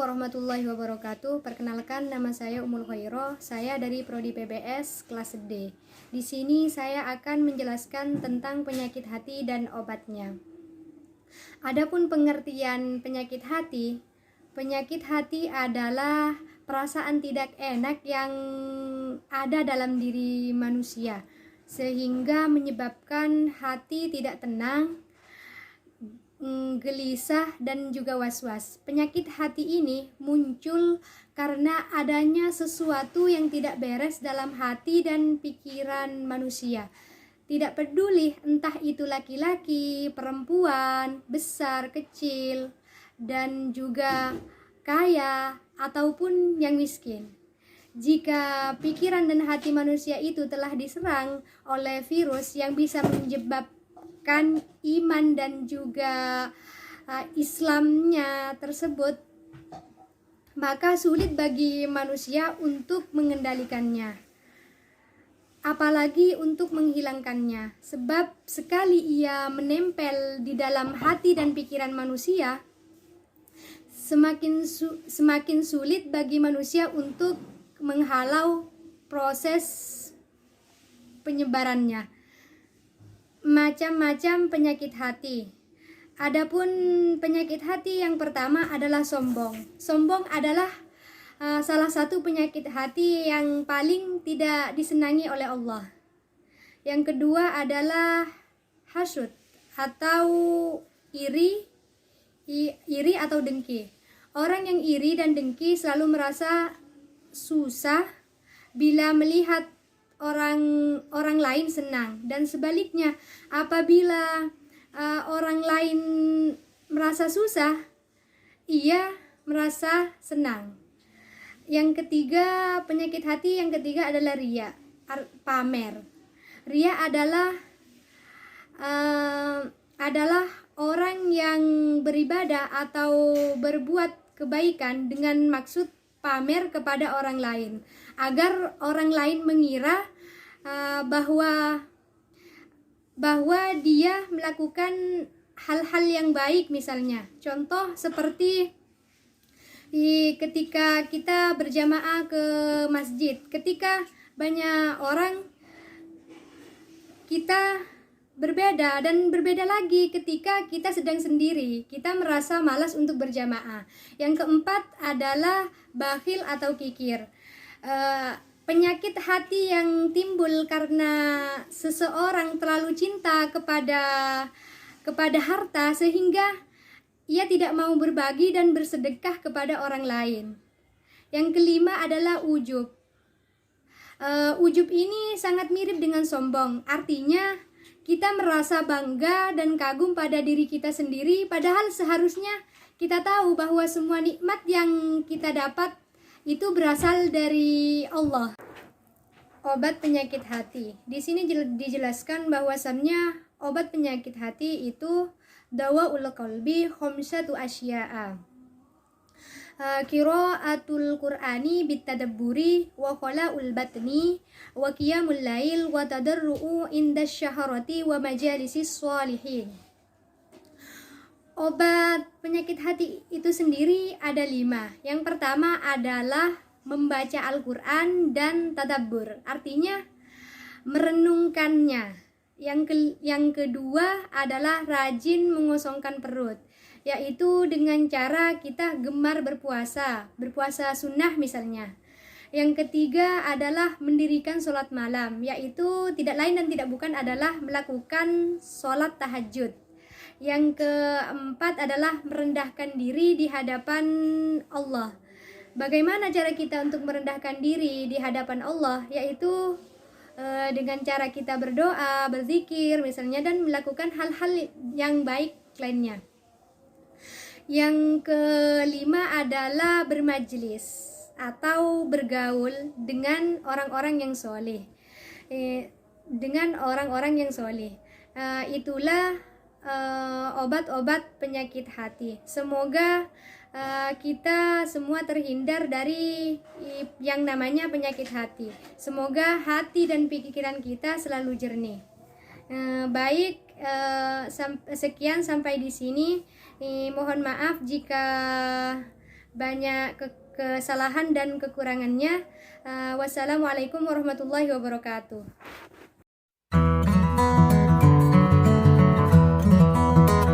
warahmatullahi wabarakatuh. Perkenalkan, nama saya Ummul Khairoh. Saya dari Prodi PBS kelas D. Di sini saya akan menjelaskan tentang penyakit hati dan obatnya. Adapun pengertian penyakit hati adalah perasaan tidak enak yang ada dalam diri manusia, sehingga menyebabkan hati tidak tenang, gelisah, dan juga was-was. Penyakit hati ini muncul karena adanya sesuatu yang tidak beres dalam hati dan pikiran manusia. Tidak peduli entah itu laki-laki, perempuan, besar, kecil, dan juga kaya ataupun yang miskin. Jika pikiran dan hati manusia itu telah diserang oleh virus yang bisa menyebabkan iman dan juga Islamnya tersebut, maka sulit bagi manusia untuk mengendalikannya, apalagi untuk menghilangkannya. Sebab sekali ia menempel di dalam hati dan pikiran manusia, semakin sulit bagi manusia untuk menghalau proses penyebarannya. Macam-macam penyakit hati. Adapun penyakit hati yang pertama adalah sombong. Sombong adalah salah satu penyakit hati yang paling tidak disenangi oleh Allah. Yang kedua adalah hasud atau iri atau dengki. Orang yang iri dan dengki selalu merasa susah bila melihat orang lain senang, dan sebaliknya apabila orang lain merasa susah, ia merasa senang. Yang ketiga, penyakit hati yang ketiga adalah riya, pamer. Riya adalah orang yang beribadah atau berbuat kebaikan dengan maksud pamer kepada orang lain, agar orang lain mengira bahwa dia melakukan hal-hal yang baik. Misalnya, contoh seperti ketika kita berjamaah ke masjid, ketika banyak orang, kita berbeda, dan berbeda lagi ketika kita sedang sendiri, kita merasa malas untuk berjamaah. Yang keempat adalah bakhil atau kikir. Penyakit hati yang timbul karena seseorang terlalu cinta kepada harta sehingga ia tidak mau berbagi dan bersedekah kepada orang lain. Yang kelima adalah ujub. Ujub ini sangat mirip dengan sombong. Artinya kita merasa bangga dan kagum pada diri kita sendiri, padahal seharusnya kita tahu bahwa semua nikmat yang kita dapat itu berasal dari Allah. Obat penyakit hati. Di sini dijelaskan bahwasannya obat penyakit hati itu dawaul qalbi khamsatu asya'a. Qiraatul Qur'ani bitadabburi wa khala'ul batni wa qiyamul lail wa tadarru'u indas syaharati wa majalisis sholihin. Obat penyakit hati itu sendiri ada 5. Yang pertama adalah membaca Al-Quran dan tadabbur, artinya merenungkannya. Yang kedua adalah rajin mengosongkan perut, yaitu dengan cara kita gemar berpuasa sunnah misalnya. Yang ketiga adalah mendirikan sholat malam, yaitu tidak lain dan tidak bukan adalah melakukan sholat tahajud. Yang keempat adalah merendahkan diri di hadapan Allah. Bagaimana cara kita untuk merendahkan diri di hadapan Allah? Yaitu dengan cara kita berdoa, berzikir misalnya, dan melakukan hal-hal yang baik lainnya. Yang kelima adalah bermajlis atau bergaul dengan orang-orang yang soleh. Itulah obat-obat penyakit hati. Semoga kita semua terhindar dari yang namanya penyakit hati. Semoga hati dan pikiran kita selalu jernih. Sekian sampai di sini. Mohon maaf jika banyak kesalahan dan kekurangannya. Wassalamualaikum warahmatullahi wabarakatuh.